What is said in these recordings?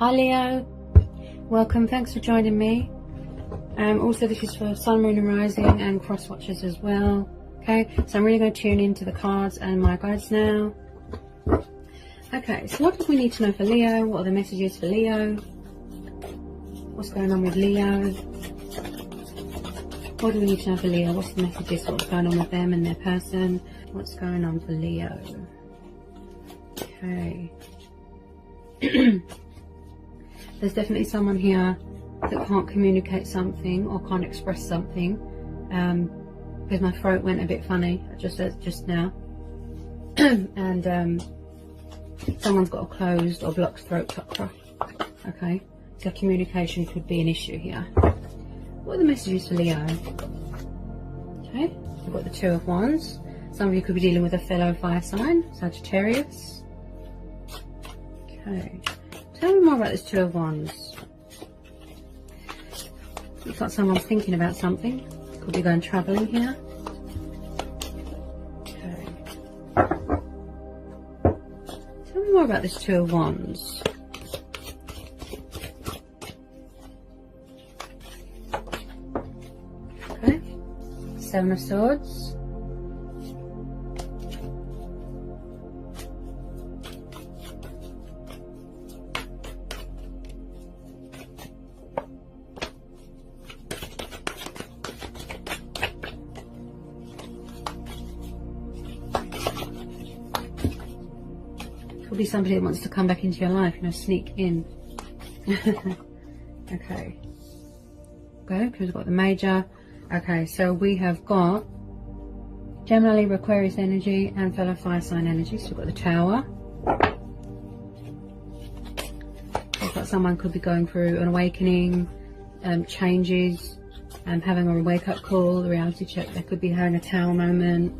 Hi Leo, welcome, thanks for joining me. Also this is for Sun, Moon and Rising and cross watchers as well. Okay, so I'm really going to tune into the cards and my guides now. Okay, so what do we need to know for Leo? What are the messages for Leo? What's going on with Leo? What do we need to know for Leo? What's the messages? What's going on with them and their person? What's going on for Leo? Okay. There's definitely someone here that can't communicate something or can't express something, because my throat went a bit funny just now. And someone's got a closed or blocked throat chakra. Okay, so communication could be an issue here. What are the messages for Leo? Okay, we've got the Two of Wands. Some of you could be dealing with a fellow fire sign, Sagittarius. Okay, tell me more about this Two of Wands. Looks like someone's thinking about something. Could be going travelling here. Okay. Tell me more about this Two of Wands. Okay. Seven of Swords. Could be somebody that wants to come back into your life, you know, sneak in. Okay. Okay, because we've got the Major. Okay, so we have got Gemini, Libra, Aquarius energy and fellow fire sign energy. So we've got the Tower. Looks like someone could be going through an awakening, changes, having a wake-up call, a reality check. They could be having a Tower moment.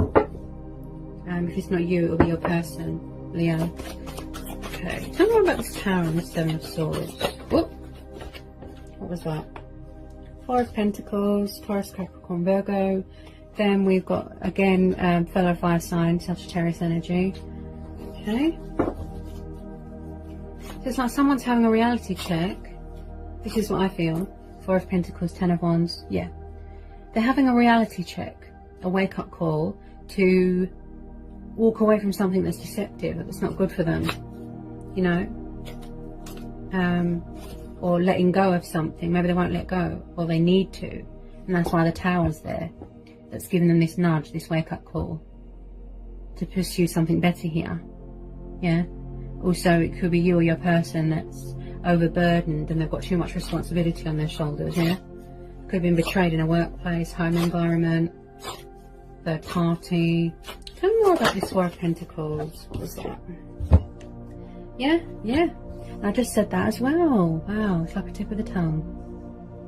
If it's not you, it'll be your person, Leo. Okay, tell me more about this Tower and the Seven of Swords. Whoop! What was that? Four of Pentacles, Taurus, Capricorn, Virgo. Then we've got, again, fellow fire sign, Sagittarius energy. Okay. So it's like someone's having a reality check. This is what I feel. Four of Pentacles, Ten of Wands. Yeah. They're having a reality check, a wake-up call to walk away from something that's deceptive, that's not good for them, you know, or letting go of something. Maybe they won't let go, or they need to, and that's why the Tower's there. That's giving them this nudge, this wake-up call to pursue something better here. Yeah. Also, it could be you or your person that's overburdened and they've got too much responsibility on their shoulders. Yeah. Could have been betrayed in a workplace, home environment, third party. Tell me more about this Four of Pentacles. What was that? Yeah, yeah. I just said that as well. Wow, it's like a tip of the tongue.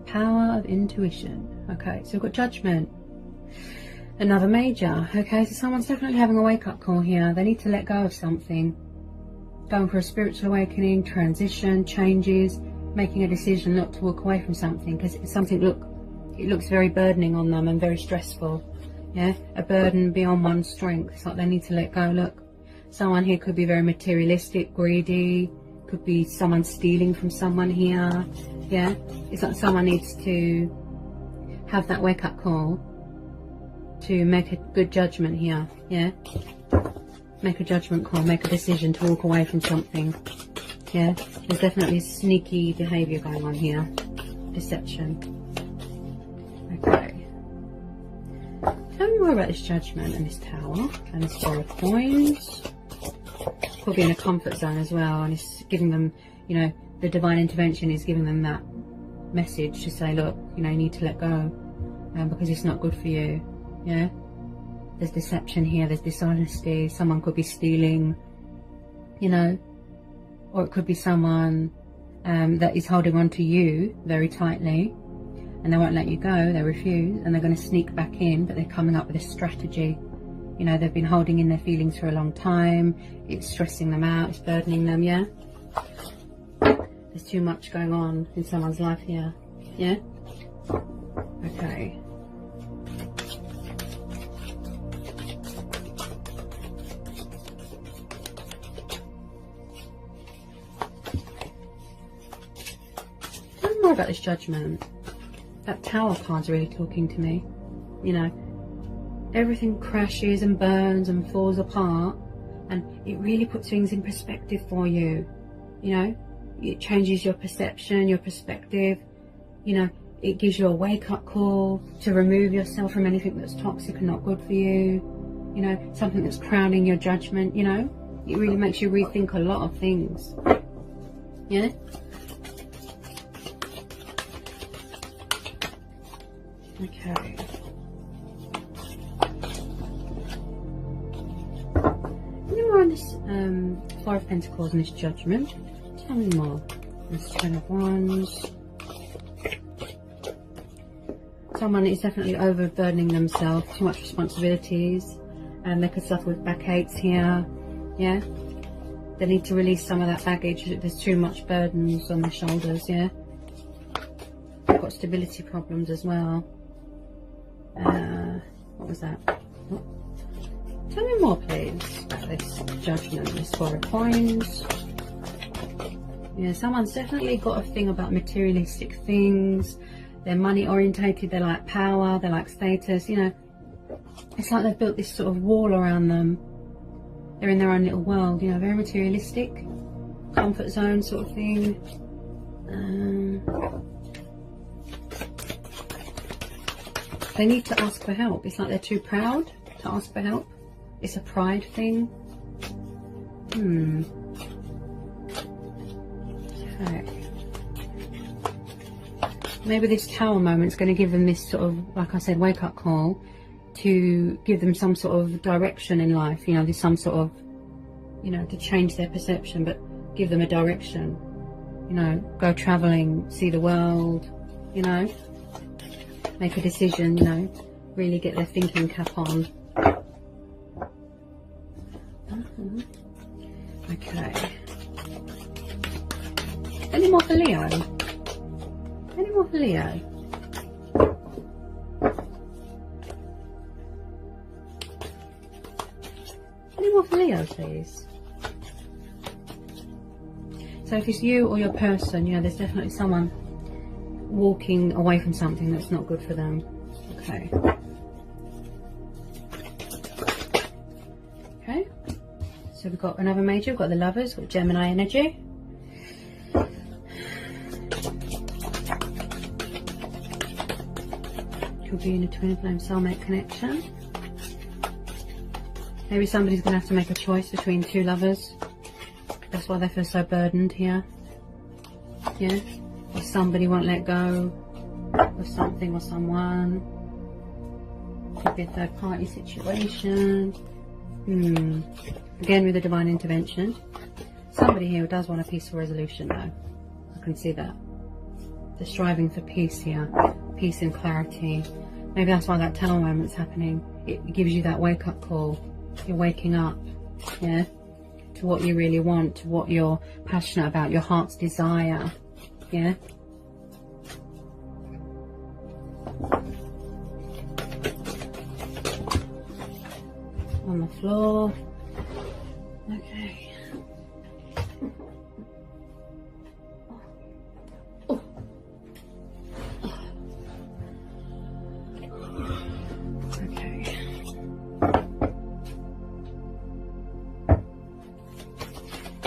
Power of intuition. Okay, so we've got Judgment. Another Major. Okay, so someone's definitely having a wake-up call here. They need to let go of something. Going for a spiritual awakening, transition, changes, making a decision not to walk away from something because it's something, it looks very burdening on them and very stressful. Yeah, a burden beyond one's strength. It's like they need to let go. Look, someone here could be very materialistic, greedy. Could be someone stealing from someone here. Yeah, it's like someone needs to have that wake-up call to make a good judgment here. Yeah, make a judgment call, make a decision to walk away from something. Yeah, there's definitely sneaky behaviour going on here. Deception. Okay. Tell me more about this Judgment and this Tower and this Four of Coins. Could be in a comfort zone as well, and it's giving them, you know, the divine intervention is giving them that message to say, look, you know, you need to let go, because it's not good for you. Yeah, there's deception here, there's dishonesty. Someone could be stealing, you know, or it could be someone that is holding on to you very tightly. And they won't let you go, they refuse, and they're going to sneak back in, but they're coming up with a strategy. You know, they've been holding in their feelings for a long time, it's stressing them out, it's burdening them, yeah? There's too much going on in someone's life here, yeah? Okay. worry about this Judgment. That Tower card's really talking to me. You know, everything crashes and burns and falls apart, and it really puts things in perspective for you. You know, it changes your perception, your perspective. You know, it gives you a wake-up call to remove yourself from anything that's toxic and not good for you. You know, something that's crowding your judgment. You know, it really makes you rethink a lot of things. Yeah. Okay. Any more on this Four of Pentacles and this Judgment? Tell me more. This Ten of Wands. Someone is definitely overburdening themselves, too much responsibilities, and they could suffer with backaches here. Yeah, they need to release some of that baggage. There's too much burdens on their shoulders. Yeah, they've got stability problems as well. What was that? Oh. Tell me more, please, about this Judgment, this Four of Coins. Yeah, someone's definitely got a thing about materialistic things. They're money orientated, they like power, they like status, you know. It's like they've built this sort of wall around them. They're in their own little world, you know, very materialistic, comfort zone sort of thing. They need to ask for help. It's like they're too proud to ask for help. It's a pride thing. Okay. Maybe this Tower moment is going to give them this sort of, like I said, wake-up call to give them some sort of direction in life. You know, there's some sort of, you know, to change their perception, but give them a direction. You know, go travelling, see the world, you know, make a decision, you know, really get their thinking cap on. Okay. Any more for Leo? Any more for Leo? Any more for Leo, please? So if it's you or your person, you know, there's definitely someone walking away from something that's not good for them. Okay. Okay. So we've got another major, we've got the Lovers, we've got Gemini energy. Could be in a twin flame soulmate connection. Maybe somebody's going to have to make a choice between two lovers. That's why they feel so burdened here. Yeah? Or somebody won't let go of something or someone. Could be a third party situation. Again with the divine intervention. Somebody here does want a peaceful resolution though. I can see that. They're striving for peace here. Peace and clarity. Maybe that's why that Tower moment's happening. It gives you that wake up call. You're waking up, yeah, to what you really want, to what you're passionate about, your heart's desire, yeah. On the floor. Okay.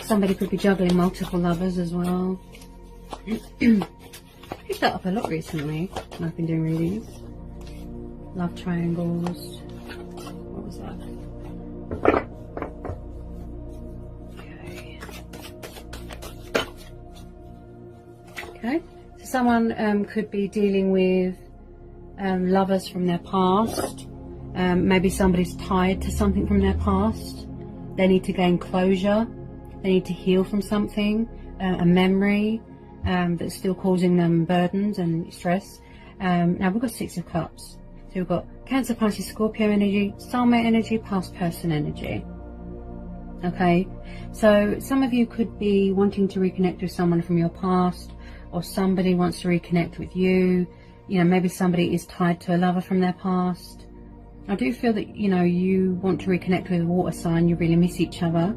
Somebody could be juggling multiple lovers as well. Picked that up a lot recently when I've been doing readings. Love triangles. What was that? Okay. So someone could be dealing with lovers from their past. Maybe somebody's tied to something from their past. They need to gain closure. They need to heal from something, a memory that's still causing them burdens and stress. Now we've got Six of Cups. So we've got Cancer, Pisces, Scorpio energy, soulmate energy, past person energy. Okay, so some of you could be wanting to reconnect with someone from your past, or somebody wants to reconnect with you. You know, maybe somebody is tied to a lover from their past. I do feel that, you know, you want to reconnect with a water sign. You really miss each other.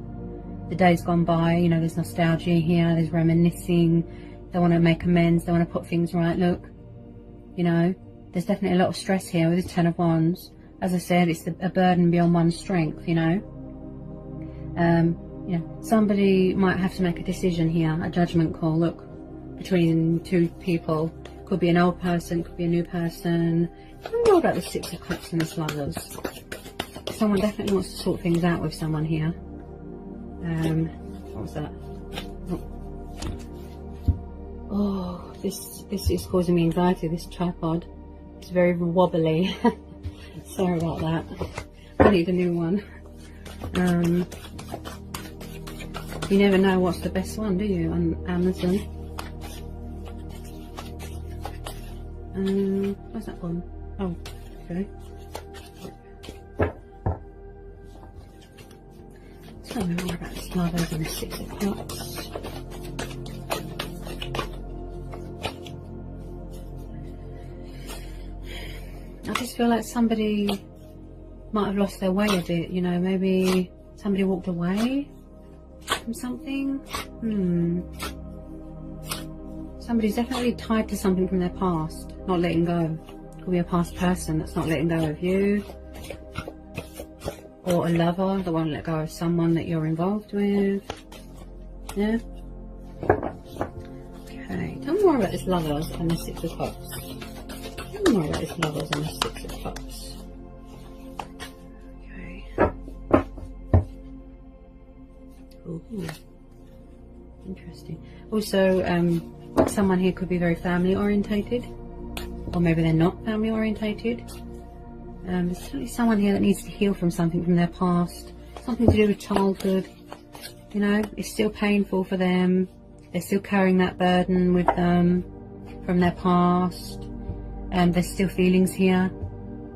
The days gone by, you know, there's nostalgia here, there's reminiscing, They want to make amends. They want to put things right. Look, you know, there's definitely a lot of stress here with this Ten of Wands. As I said, it's a burden beyond one's strength, you know. You know, somebody might have to make a decision here, a judgment call, look, between two people. Could be an old person, could be a new person. I don't know about the Six of Cups and this Lovers. Someone definitely wants to sort things out with someone here. What was that? Oh, this is causing me anxiety, this tripod. It's very wobbly. Sorry about that. I need a new one. You never know what's the best one, do you, on Amazon? Where's that one? Oh, okay. Tell me more about this Lovers and the Six of Cups. I just feel like somebody might have lost their way a bit, you know, maybe somebody walked away from something. Somebody's definitely tied to something from their past, not letting go. Could be a past person that's not letting go of you, or a lover that won't let go of someone that you're involved with. Yeah. Okay, tell me more about this Lovers and the Six of Cups. Tell me more about this Lovers and the Six of Cups. Okay. Ooh. Interesting. Also, someone here could be very family orientated, or maybe they're not family orientated. There's certainly someone here that needs to heal from something from their past, something to do with childhood. You know, it's still painful for them. They're still carrying that burden with them from their past, and there's still feelings here.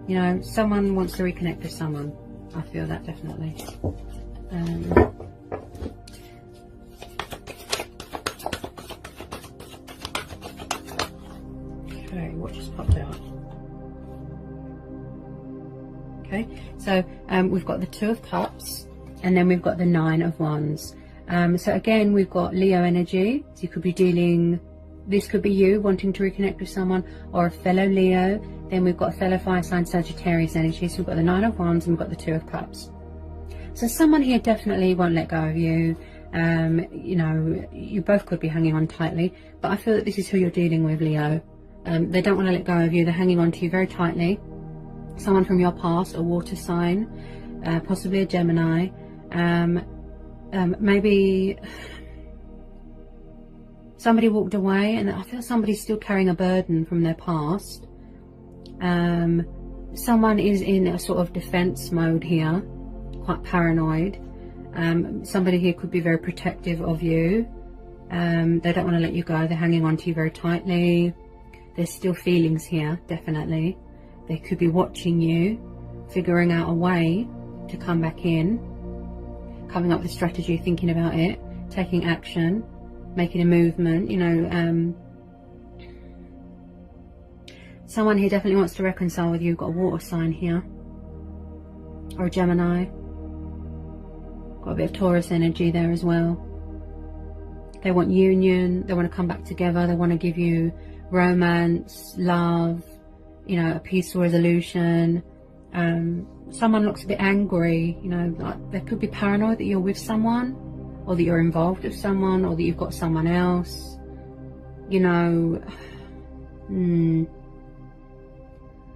You know, someone wants to reconnect with someone. I feel that definitely. Okay, what just popped out? Okay, so we've got the Two of Cups, and then we've got the Nine of Wands. So again, we've got Leo energy. So you could be dealing, this could be you wanting to reconnect with someone, or a fellow Leo. Then we've got a fellow fire sign Sagittarius energy. So we've got the Nine of Wands and we've got the Two of Cups. So someone here definitely won't let go of you. You know, you both could be hanging on tightly, but I feel that this is who you're dealing with, Leo. They don't want to let go of you. They're hanging on to you very tightly. Someone from your past, a water sign, possibly a Gemini. Maybe somebody walked away, and I feel somebody's still carrying a burden from their past. Someone is in a sort of defense mode here, quite paranoid. Somebody here could be very protective of you. They don't want to let you go. They're hanging on to you very tightly. There's still feelings here, definitely. They could be watching you, figuring out a way to come back in, coming up with a strategy, thinking about it, taking action, making a movement, you know. Someone here definitely wants to reconcile with you. You've got a water sign here, or a Gemini. Got a bit of Taurus energy there as well. They want union, they want to come back together, they want to give you romance, love, you know, a peaceful resolution. Someone looks a bit angry, you know, like they could be paranoid that you're with someone, or that you're involved with someone, or that you've got someone else, you know.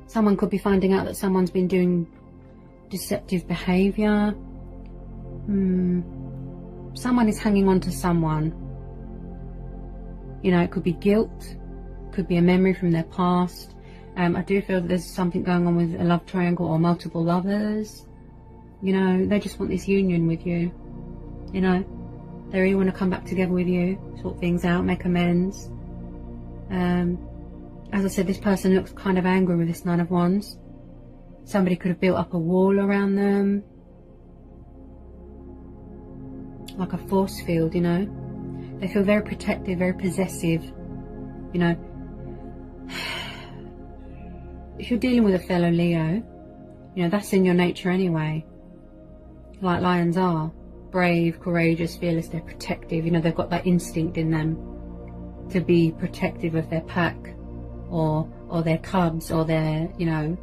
Someone could be finding out that someone's been doing deceptive behaviour. Someone is hanging on to someone. You know, it could be guilt, could be a memory from their past. I do feel that there's something going on with a love triangle or multiple lovers. You know, they just want this union with you. You know, they really want to come back together with you, sort things out, make amends. As I said, this person looks kind of angry with this Nine of Wands. Somebody could have built up a wall around them, like a force field, you know. They feel very protective, very possessive, you know. If you're dealing with a fellow Leo, you know, that's in your nature anyway. Like lions are. Brave, courageous, fearless, they're protective, you know, they've got that instinct in them. to be protective of their pack or their cubs or their, you know,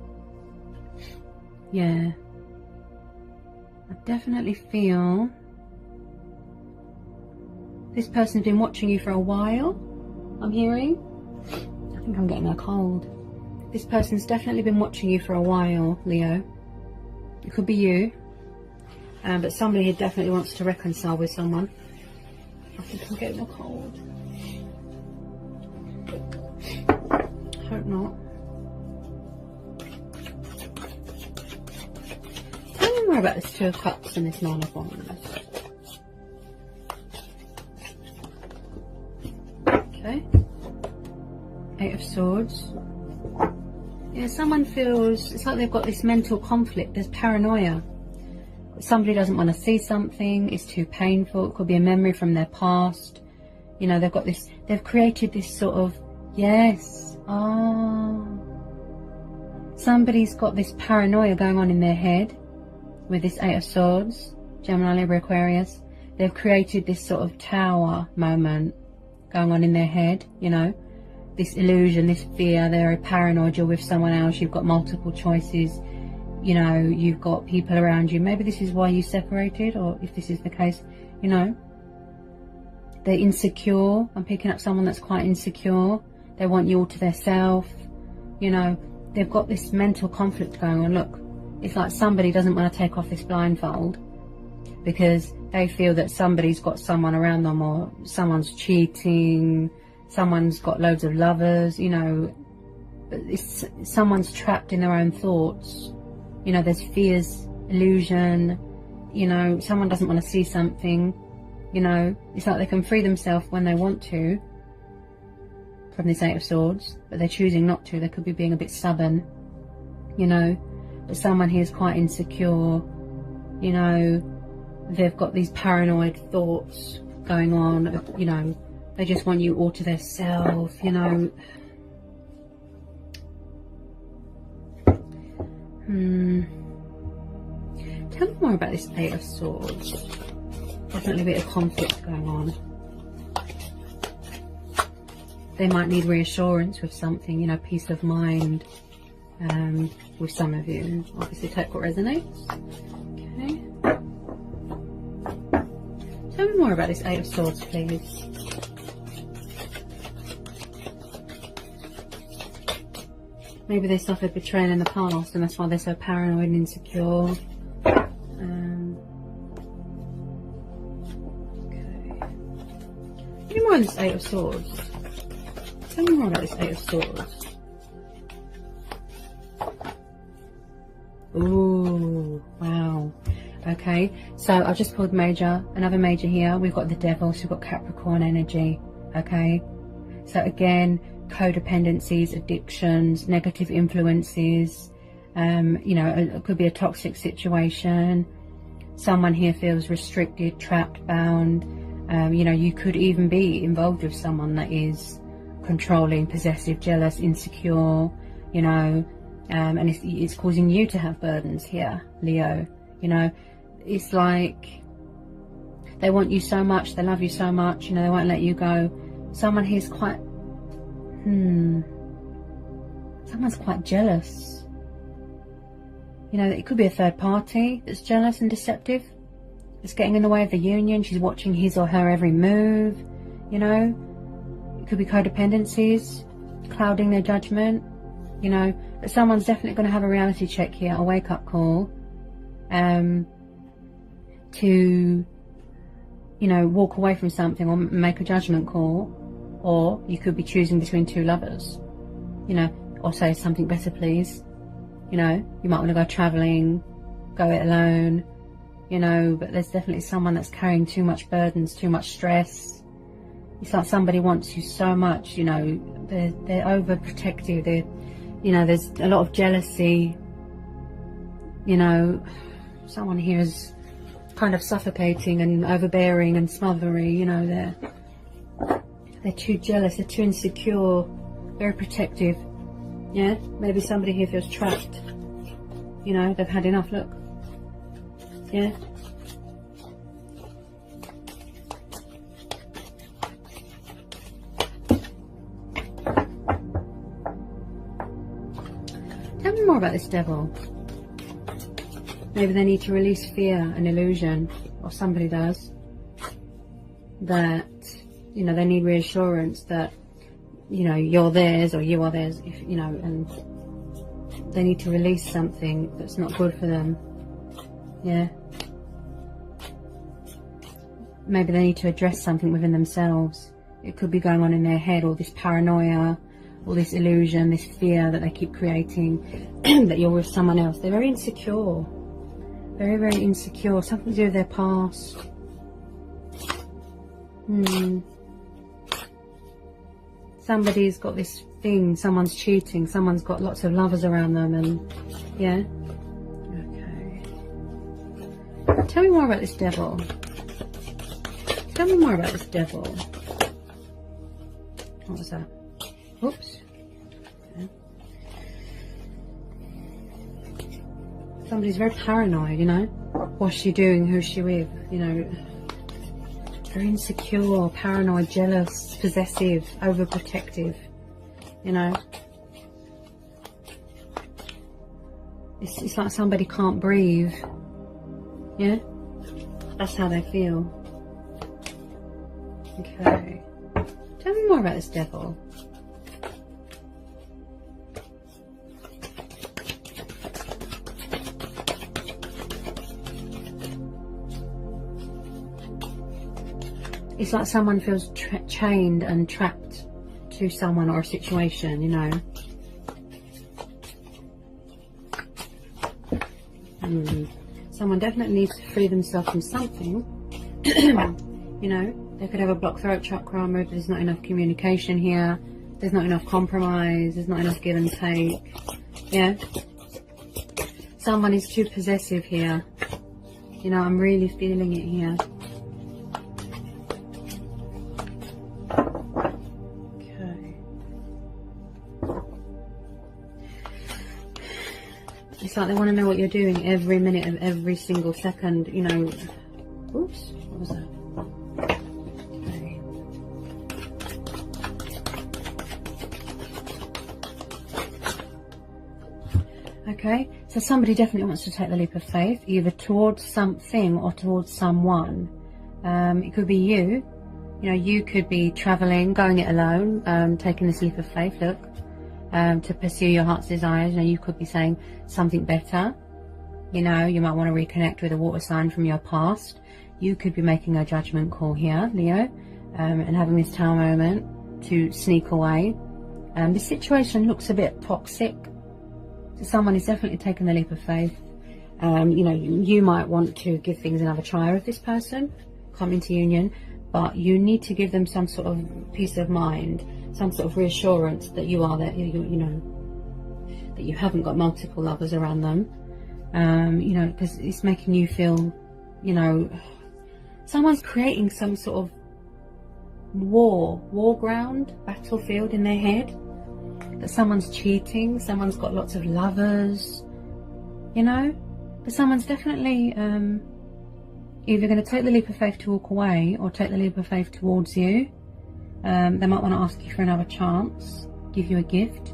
yeah. I definitely feel this person's been watching you for a while, I'm hearing. I think I'm getting a cold. This person's definitely been watching you for a while, Leo. It could be you. But somebody here definitely wants to reconcile with someone. I think I'm getting a cold. Hope not. Tell me more about this Two of Cups and this Nine of Wands. Okay. Eight of Swords. Yeah, someone feels, it's like they've got this mental conflict. There's paranoia. Somebody doesn't want to see something. It's too painful. It could be a memory from their past. You know, they've got this, they've created this sort of, yes, somebody's got this paranoia going on in their head with this Eight of Swords, Gemini, Libra, Aquarius. They've created this sort of tower moment going on in their head, you know, this illusion, this fear. They're paranoid. You're with someone else. You've got multiple choices. You know, you've got people around you. Maybe this is why you separated, or if this is the case, you know, they're insecure. I'm picking up someone that's quite insecure. They want you all to themselves. You know, they've got this mental conflict going on. Look, it's like somebody doesn't want to take off this blindfold because they feel that somebody's got someone around them, or someone's cheating, someone's got loads of lovers, you know, someone's trapped in their own thoughts. You know, there's fears, illusion, you know, someone doesn't want to see something, you know. It's like they can free themselves when they want to from this Eight of Swords, but they're choosing not to. They could be being a bit stubborn, you know. But someone here is quite insecure, you know. They've got these paranoid thoughts going on, you know. They just want you all to themselves, you know. Tell me more about this Eight of Swords. Definitely a bit of conflict going on. They might need reassurance with something, you know, peace of mind with some of you. Obviously take what resonates. Okay. Tell me more about this Eight of Swords, please. Maybe they suffered betrayal in the past and that's why they're so paranoid and insecure. Okay. Tell me more on this Eight of Swords. Tell me more about this Eight of Swords. Ooh, wow. Okay, so I've just pulled another major here. We've got the Devil, so we've got Capricorn energy. Okay, so again, codependencies, addictions, negative influences, you know, it could be a toxic situation. Someone here feels restricted, trapped, bound. You know, you could even be involved with someone that is controlling, possessive, jealous, insecure, you know, and it's causing you to have burdens here, Leo. You know, it's like they want you so much, they love you so much, you know, they won't let you go. Someone here's quite someone's quite jealous. You know, it could be a third party that's jealous and deceptive. It's getting in the way of the union. She's watching his or her every move, you know. It could be codependencies, clouding their judgment, you know. But someone's definitely going to have a reality check here, a wake-up call, to, you know, walk away from something or make a judgment call. Or you could be choosing between two lovers, you know, or say something better, please. You know, you might want to go travelling, go it alone, you know, but there's definitely someone that's carrying too much burdens, too much stress. It's like somebody wants you so much, you know, they're overprotective, you know, there's a lot of jealousy, you know, someone here is kind of suffocating and overbearing and smothery, you know, they're too jealous, they're too insecure, very protective. Yeah, maybe somebody here feels trapped. You know, they've had enough, look. Yeah. me more about this devil. Maybe they need to release fear and illusion, or somebody does. That, you know, they need reassurance that, you know, you're theirs or you are theirs, if, you know, and they need to release something that's not good for them. Yeah. Maybe they need to address something within themselves. It could be going on in their head, all this paranoia, all this illusion, this fear that they keep creating, that you're with someone else. They're very insecure. Very, very insecure. Something to do with their past. Somebody's got this thing. Someone's cheating. Someone's got lots of lovers around them. And yeah. Okay. Tell me more about this devil. Tell me more about this devil. What was that? Oops. Okay. Somebody's very paranoid, you know. What's she doing? Who's she with? You know, very insecure, paranoid, jealous, possessive, overprotective. You know, it's like somebody can't breathe. Yeah, that's how they feel. Okay, tell me more about this devil. It's like someone feels chained and trapped to someone or a situation, you know. Someone definitely needs to free themselves from something. You know, they could have a blocked throat chakra, maybe there's not enough communication here, there's not enough compromise, there's not enough give and take. Yeah. Someone is too possessive here. You know, I'm really feeling it here. It's like they want to know what you're doing every minute of every single second, you know. Oops, what was that? Okay, so somebody definitely wants to take the leap of faith, either towards something or towards someone. It could be you. You know, you could be traveling, going it alone, taking this leap of faith, look. To pursue your heart's desires. You know, you could be saying something better. You know, you might want to reconnect with a water sign from your past. You could be making a judgment call here, Leo, and having this tower moment to sneak away. This situation looks a bit toxic. So someone is definitely taking the leap of faith. You know, you might want to give things another try with this person, come into union, but you need to give them some sort of peace of mind, some sort of reassurance that you are there, you know, that you haven't got multiple lovers around them. You know, because it's making you feel, you know, someone's creating some sort of war ground, battlefield in their head. That someone's cheating, someone's got lots of lovers, you know. But someone's definitely either going to take the leap of faith to walk away or take the leap of faith towards you. They might want to ask you for another chance, give you a gift.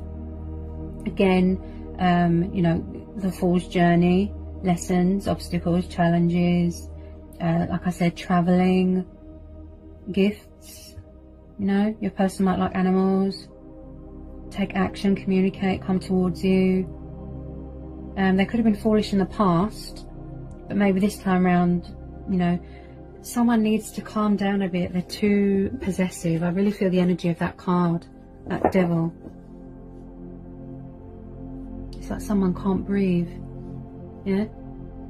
Again, you know, the Fool's journey, lessons, obstacles, challenges, like I said, traveling, gifts. You know, your person might like animals. Take action, communicate, come towards you. They could have been foolish in the past, but maybe this time around, you know, someone needs to calm down a bit. They're too possessive. I really feel the energy of that card, that devil. It's like someone can't breathe. Yeah?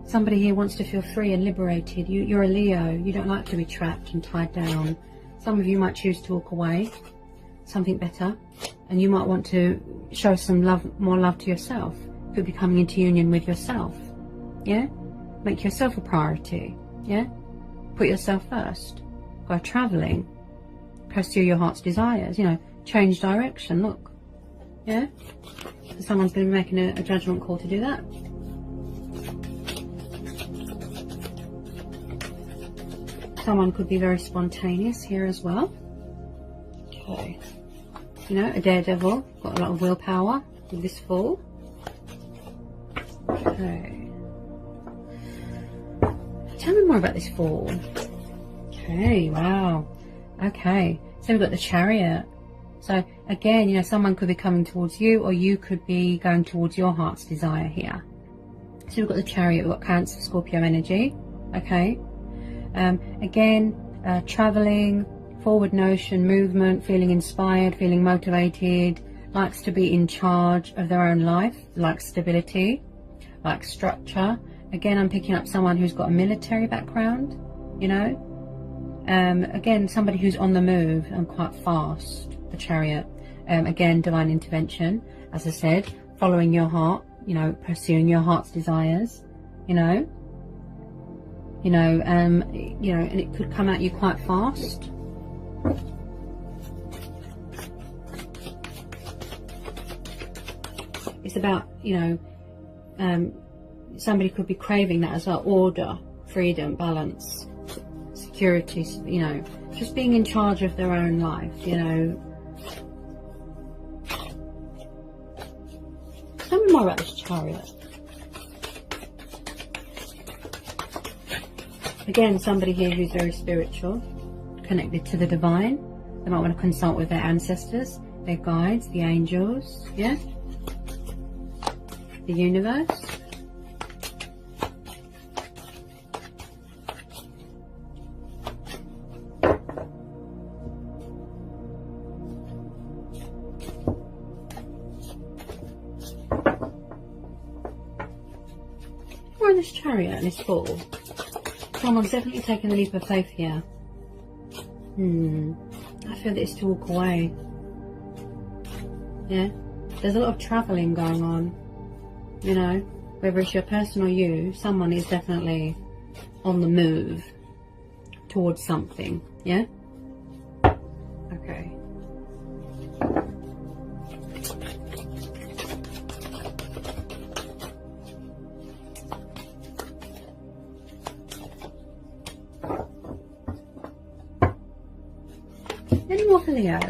Somebody here wants to feel free and liberated. You're a Leo. You don't like to be trapped and tied down. Some of you might choose to walk away, something better, and you might want to show some love, more love to yourself. Could be coming into union with yourself. Yeah? Make yourself a priority. Yeah? Put yourself first. Go travelling. Pursue your heart's desires. You know, change direction. Look. Yeah? So someone's going to be making a judgment call to do that. Someone could be very spontaneous here as well. Okay. You know, a daredevil. Got a lot of willpower with this Fool. Okay. Tell me more about this Fool. Okay, wow. Okay, so we've got the Chariot. So again, you know, someone could be coming towards you, or you could be going towards your heart's desire here. So we've got the Chariot, we've got Cancer, Scorpio energy. Okay. Again, traveling, forward motion, movement, feeling inspired, feeling motivated, likes to be in charge of their own life, likes stability, likes structure. Again, I'm picking up someone who's got a military background, you know. Again, somebody who's on the move and quite fast, the Chariot. Again, divine intervention, as I said, following your heart, you know, pursuing your heart's desires, you know. And it could come at you quite fast. It's about, you know, somebody could be craving that as well. Order, freedom, balance, security, you know, just being in charge of their own life, you know. Tell me more about this Chariot. Again, somebody here who's very spiritual, connected to the divine. They might want to consult with their ancestors, their guides, the angels, yeah? The universe. We're in this Chariot and this Fool. Someone's definitely taking the leap of faith here. I feel that it's to walk away. Yeah? There's a lot of travelling going on. You know? Whether it's your person or you, someone is definitely on the move towards something. Yeah? Okay. Any more for Leo?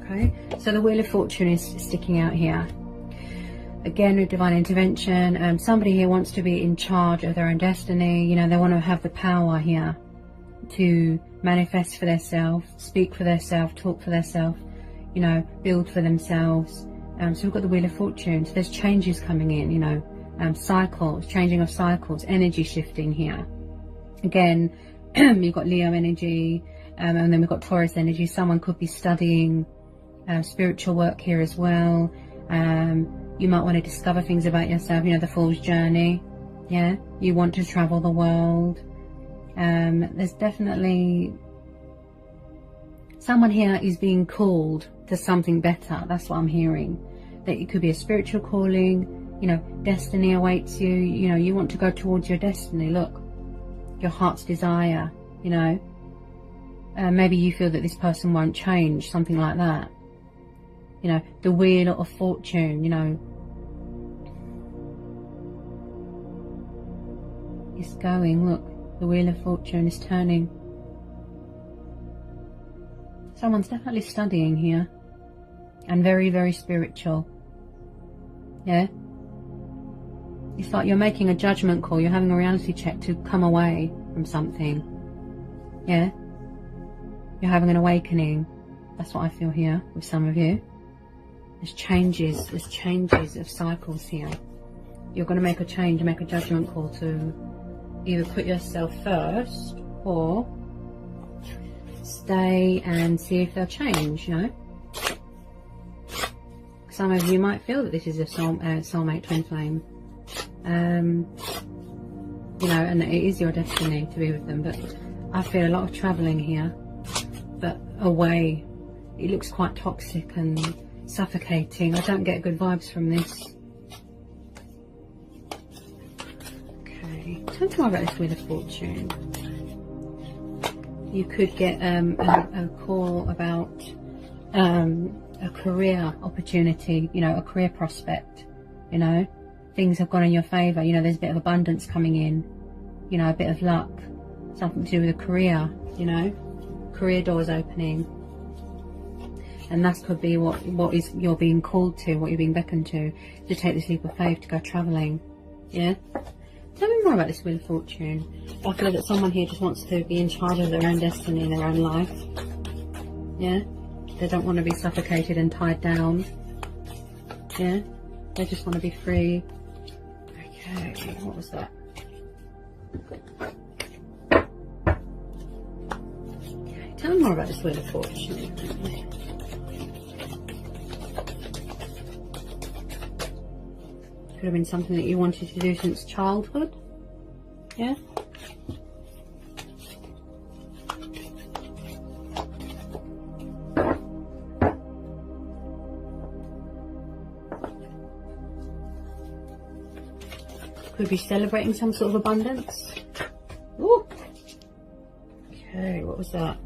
Okay, so the Wheel of Fortune is sticking out here. Again, with divine intervention, somebody here wants to be in charge of their own destiny. You know, they want to have the power here to manifest for themselves, speak for themselves, talk for themselves, you know, build for themselves. So we've got the Wheel of Fortune. So there's changes coming in, you know, cycles, changing of cycles, energy shifting here. Again, you've got Leo energy, and then we've got Taurus energy. Someone could be studying spiritual work here as well. You might want to discover things about yourself, you know, the Fool's journey. Yeah, you want to travel the world. There's definitely someone here is being called to something better. That's what I'm hearing. That it could be a spiritual calling, you know, destiny awaits you. You know, you want to go towards your destiny. Look, your heart's desire, you know. Maybe you feel that this person won't change, something like that. You know, the Wheel of Fortune, you know, it's going, look, the Wheel of Fortune is turning. Someone's definitely studying here, and very, very spiritual. Yeah, it's like you're making a judgment call, you're having a reality check to come away from something. Yeah, you're having an awakening. That's what I feel here with some of you. There's changes of cycles here. You're going to make a change, make a judgment call to either put yourself first or stay and see if they'll change, you know. Some of you might feel that this is a soulmate twin flame. You know, and it is your destiny to be with them. But I feel a lot of travelling here, but away. It looks quite toxic and suffocating. I don't get good vibes from this. Okay, tell me more about this Wheel of Fortune. You could get a call about a career opportunity, you know, a career prospect, you know. Things have gone in your favour, you know, there's a bit of abundance coming in, you know, a bit of luck, something to do with a career, you know, career doors opening. And that could be what is you're being called to, what you're being beckoned to take this leap of faith, to go travelling. Yeah? Tell me more about this Wheel of Fortune. I feel that someone here just wants to be in charge of their own destiny and their own life. Yeah? They don't want to be suffocated and tied down. Yeah? They just want to be free. Okay, what was that? Okay, tell me more about this Wheel of Fortune. Could have been something that you wanted to do since childhood. Yeah? Could be celebrating some sort of abundance. Ooh. Okay, what was that?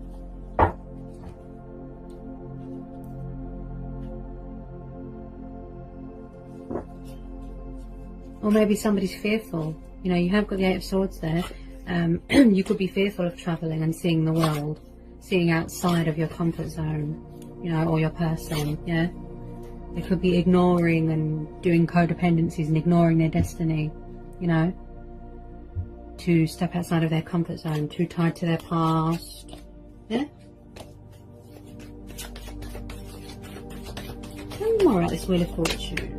Or maybe somebody's fearful. You know, you have got the Eight of Swords there. You could be fearful of travelling and seeing the world, seeing outside of your comfort zone, you know, or your person, yeah? They could be ignoring and doing codependencies and ignoring their destiny, you know, to step outside of their comfort zone, too tied to their past, yeah? Tell me more about this Wheel of Fortune.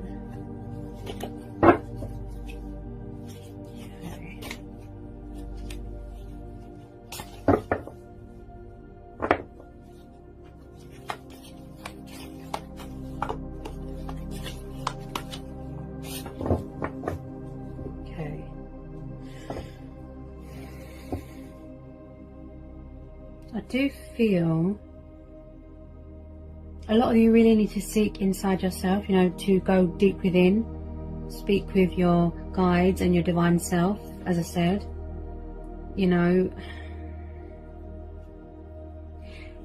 I do feel a lot of you really need to seek inside yourself, you know, to go deep within, speak with your guides and your divine self, as I said. You know,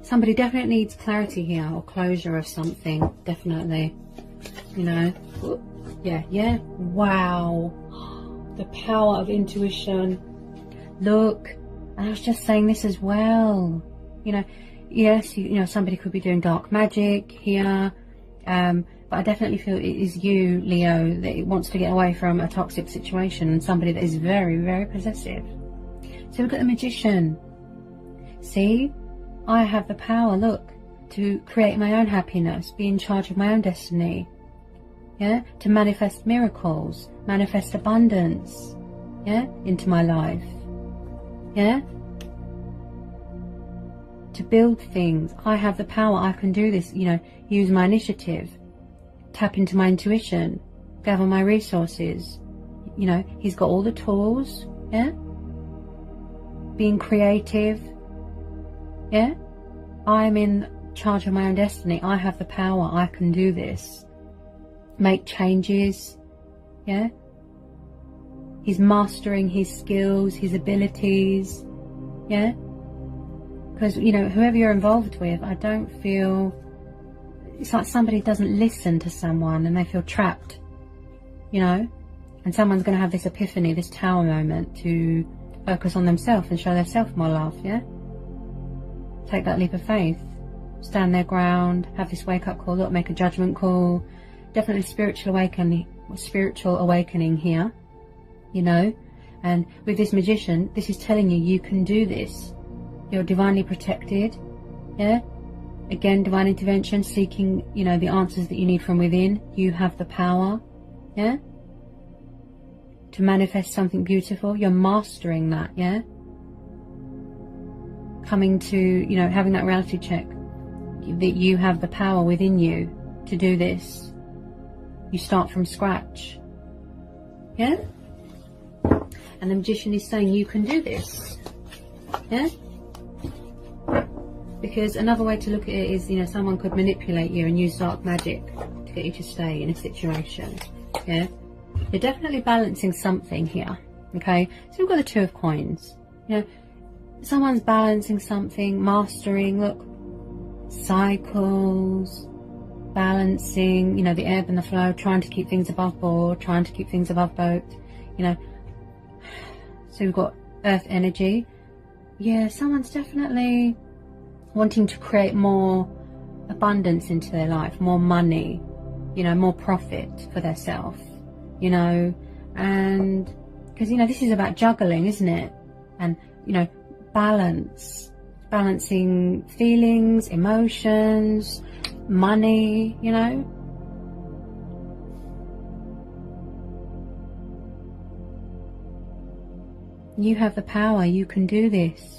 somebody definitely needs clarity here, or closure of something, definitely, you know. Yeah, wow, the power of intuition. Look, I was just saying this as well, you know. Yes, you know, somebody could be doing dark magic here, but I definitely feel it is you, Leo, that wants to get away from a toxic situation and somebody that is very, very possessive. So we've got the Magician. See, I have the power, look, to create my own happiness, be in charge of my own destiny, yeah, to manifest miracles, manifest abundance, yeah, into my life, yeah. To build things. I have the power, I can do this, you know, use my initiative, tap into my intuition, gather my resources, you know. He's got all the tools, yeah, being creative, yeah. I'm in charge of my own destiny, I have the power, I can do this, make changes, yeah. He's mastering his skills, his abilities, yeah. Because, you know, whoever you're involved with, I don't feel... It's like somebody doesn't listen to someone and they feel trapped, you know? And someone's going to have this epiphany, this tower moment to focus on themselves and show themselves more love, yeah? Take that leap of faith. Stand their ground, have this wake-up call, look, make a judgment call. Definitely spiritual awakening here, you know? And with this Magician, this is telling you, you can do this. You're divinely protected, yeah? Again, divine intervention, seeking, you know, the answers that you need from within. You have the power, yeah? To manifest something beautiful. You're mastering that, yeah? Coming to, you know, having that reality check. That you have the power within you to do this. You start from scratch. Yeah? And the Magician is saying you can do this. Yeah? Because another way to look at it is, you know, someone could manipulate you and use dark magic to get you to stay in a situation. Yeah? You're definitely balancing something here. Okay? So we've got the Two of Coins. You know, someone's balancing something, mastering, look, cycles, balancing, you know, the ebb and the flow, trying to keep things above board, trying to keep things above boat, you know. So we've got earth energy. Yeah, someone's definitely wanting to create more abundance into their life, more money, you know, more profit for themselves, you know, and because, you know, this is about juggling, isn't it? And, you know, balancing feelings, emotions, money, you know. You have the power, you can do this.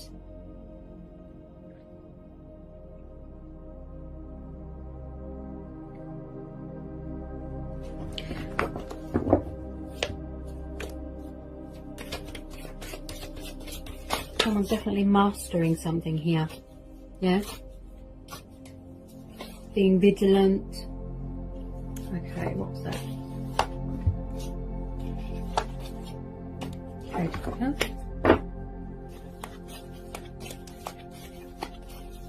Someone's definitely mastering something here. Yeah? Being vigilant. Okay, what's that? Okay.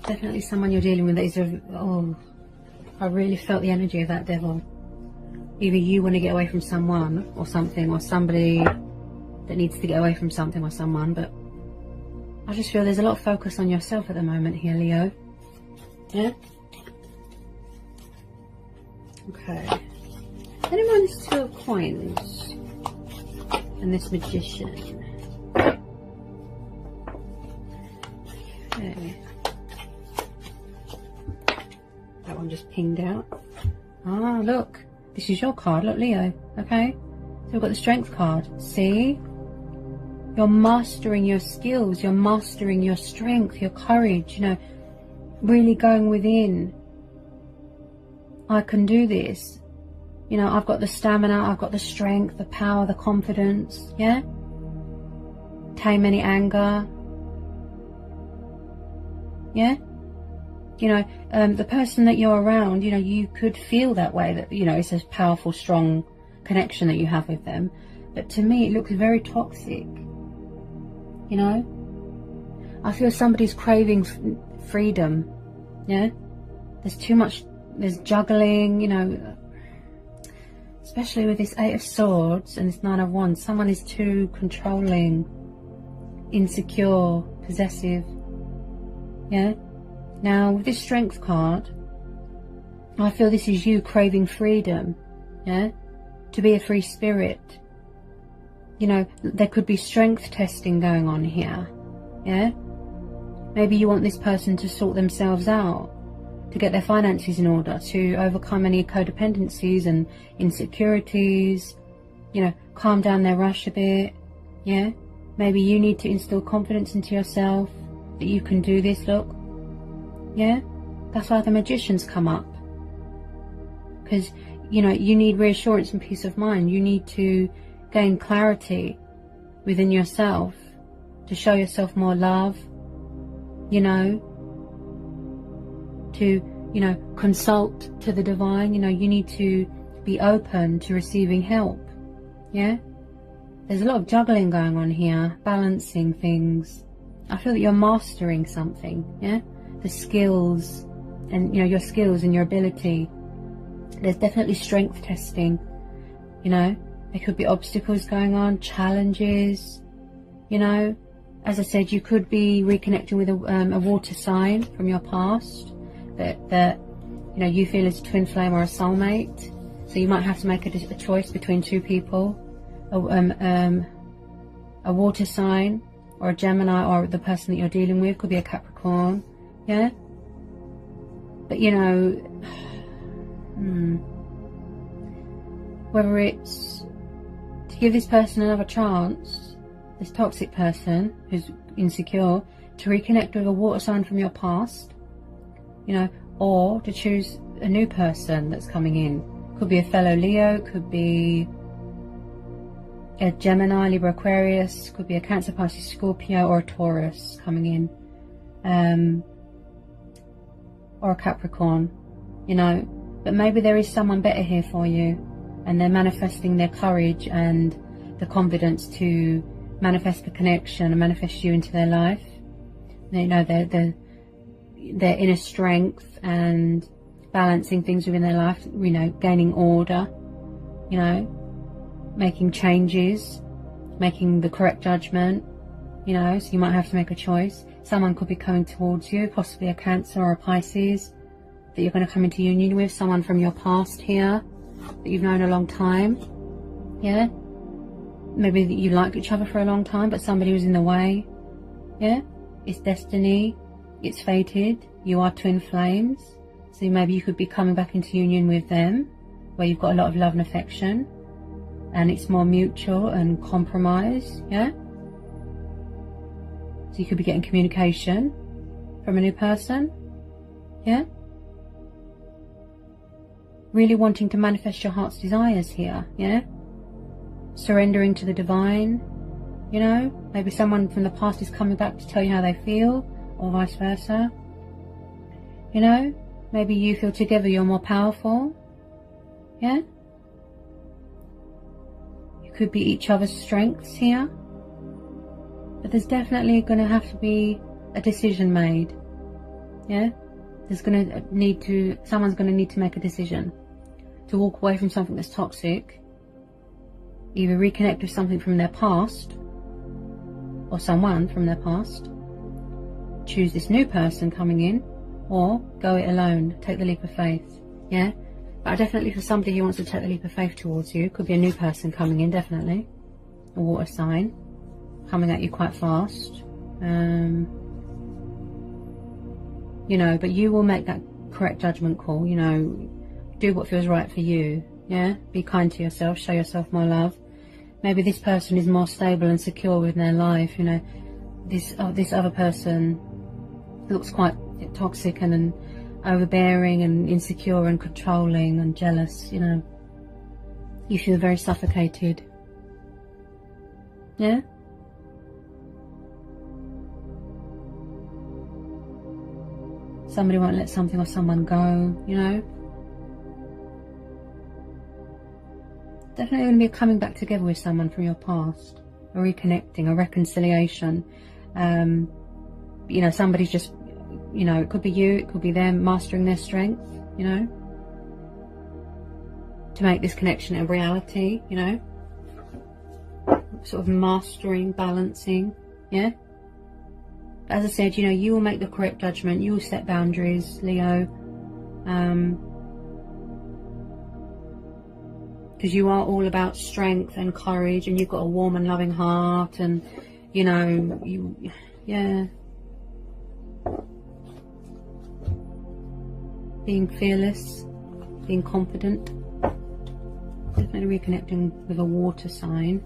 Definitely someone you're dealing with that is oh, I really felt the energy of that devil. Either you want to get away from someone or something, or somebody that needs to get away from something or someone, but I just feel there's a lot of focus on yourself at the moment here, Leo. Yeah? Okay. Anyone who's Two of Coins and this Magician. Okay. That one just pinged out. Ah, look. This is your card. Look, Leo. Okay? So we've got the Strength card. See? You're mastering your skills. You're mastering your strength, your courage, you know, really going within. I can do this. You know, I've got the stamina, I've got the strength, the power, the confidence, yeah? Tame any anger. Yeah? You know, the person that you're around, you know, you could feel that way, that, you know, it's a powerful, strong connection that you have with them. But to me, it looks very toxic. You know? I feel somebody's craving freedom. Yeah? There's too much, there's juggling, you know, especially with this Eight of Swords and this Nine of Wands. Someone is too controlling, insecure, possessive. Yeah? Now, with this Strength card, I feel this is you craving freedom. Yeah? To be a free spirit. You know, there could be strength testing going on here. Yeah? Maybe you want this person to sort themselves out, to get their finances in order, to overcome any codependencies and insecurities, you know, calm down their rush a bit. Yeah? Maybe you need to instill confidence into yourself that you can do this, look. Yeah? That's why the Magician's come up. Because, you know, you need reassurance and peace of mind. You need to gain clarity within yourself to show yourself more love, you know, to, you know, consult to the divine. You know, you need to be open to receiving help. Yeah? There's a lot of juggling going on here, balancing things. I feel that you're mastering something. Yeah? The skills and, you know, your skills and your ability. There's definitely strength testing, you know. There could be obstacles going on, challenges, you know. As I said, you could be reconnecting with a water sign from your past that you know, you feel is a twin flame or a soulmate. So you might have to make a choice between two people, a water sign or a Gemini, or the person that you're dealing with could be a Capricorn. Yeah. But you know, whether it's to give this person another chance, this toxic person who's insecure, to reconnect with a water sign from your past, you know, or to choose a new person that's coming in, Could be a fellow Leo, could be a Gemini, Libra, Aquarius, could be a Cancer, Pisces, Scorpio, or a Taurus coming in, or a Capricorn, you know. But maybe there is someone better here for you, and they're manifesting their courage and the confidence to manifest the connection and manifest you into their life. You know, their inner strength and balancing things within their life, you know, gaining order, you know, making changes, making the correct judgment, you know. So you might have to make a choice. Someone could be coming towards you, possibly a Cancer or a Pisces, that you're going to come into union with. Someone from your past here that you've known a long time, yeah. Maybe that you liked each other for a long time, but somebody was in the way, yeah. It's destiny, it's fated. You are twin flames, so maybe you could be coming back into union with them, where you've got a lot of love and affection, and it's more mutual and compromise, yeah. So you could be getting communication from a new person, yeah. Really wanting to manifest your heart's desires here, yeah. Surrendering to the divine, you know. Maybe someone from the past is coming back to tell you how they feel, or vice versa, you know. Maybe you feel together you're more powerful, yeah. You could be each other's strengths here, but there's definitely going to have to be a decision made, yeah. There's going to need to, someone's going to need to make a decision to walk away from something that's toxic, either reconnect with something from their past or someone from their past, choose this new person coming in, or go it alone, take the leap of faith, yeah. But definitely for somebody who wants to take the leap of faith towards you, could be a new person coming in, definitely, a water sign, coming at you quite fast, you know, but you will make that correct judgment call, you know. Do what feels right for you, yeah. Be kind to yourself, show yourself more love. Maybe this person is more stable and secure within their life, you know. This other person looks quite toxic and overbearing and insecure and controlling and jealous, you know. You feel very suffocated, yeah. Somebody won't let something or someone go, you know. Definitely going to be coming back together with someone from your past, a reconnecting, a reconciliation. You know, somebody's just, you know, it could be you, it could be them, mastering their strength, you know, to make this connection a reality, you know, sort of mastering, balancing, yeah. But as I said, you know, you will make the correct judgment, you will set boundaries, Leo, because you are all about strength and courage, and you've got a warm and loving heart, and, you know, yeah. Being fearless, being confident. Definitely reconnecting with a water sign,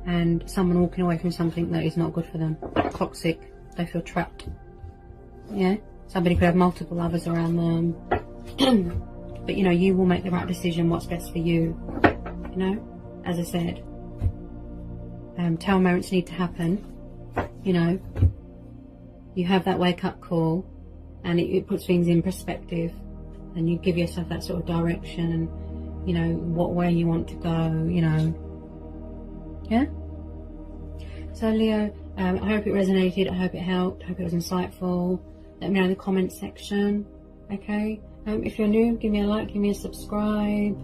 and someone walking away from something that is not good for them. Toxic, they feel trapped. Yeah, somebody could have multiple others around them. But, you know, you will make the right decision, what's best for you. You know, as I said, tell moments need to happen, you know. You have that wake-up call, and it puts things in perspective, and you give yourself that sort of direction, and, you know, what way you want to go, you know. Yeah. So, Leo, I hope it resonated, I hope it helped, I hope it was insightful. Let me know in the comments section, okay. If you're new, give me a like, give me a subscribe,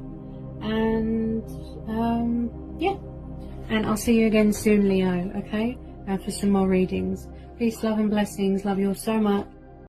and yeah, and I'll see you again soon, Leo, okay, for some more readings. Peace, love and blessings. Love you all so much.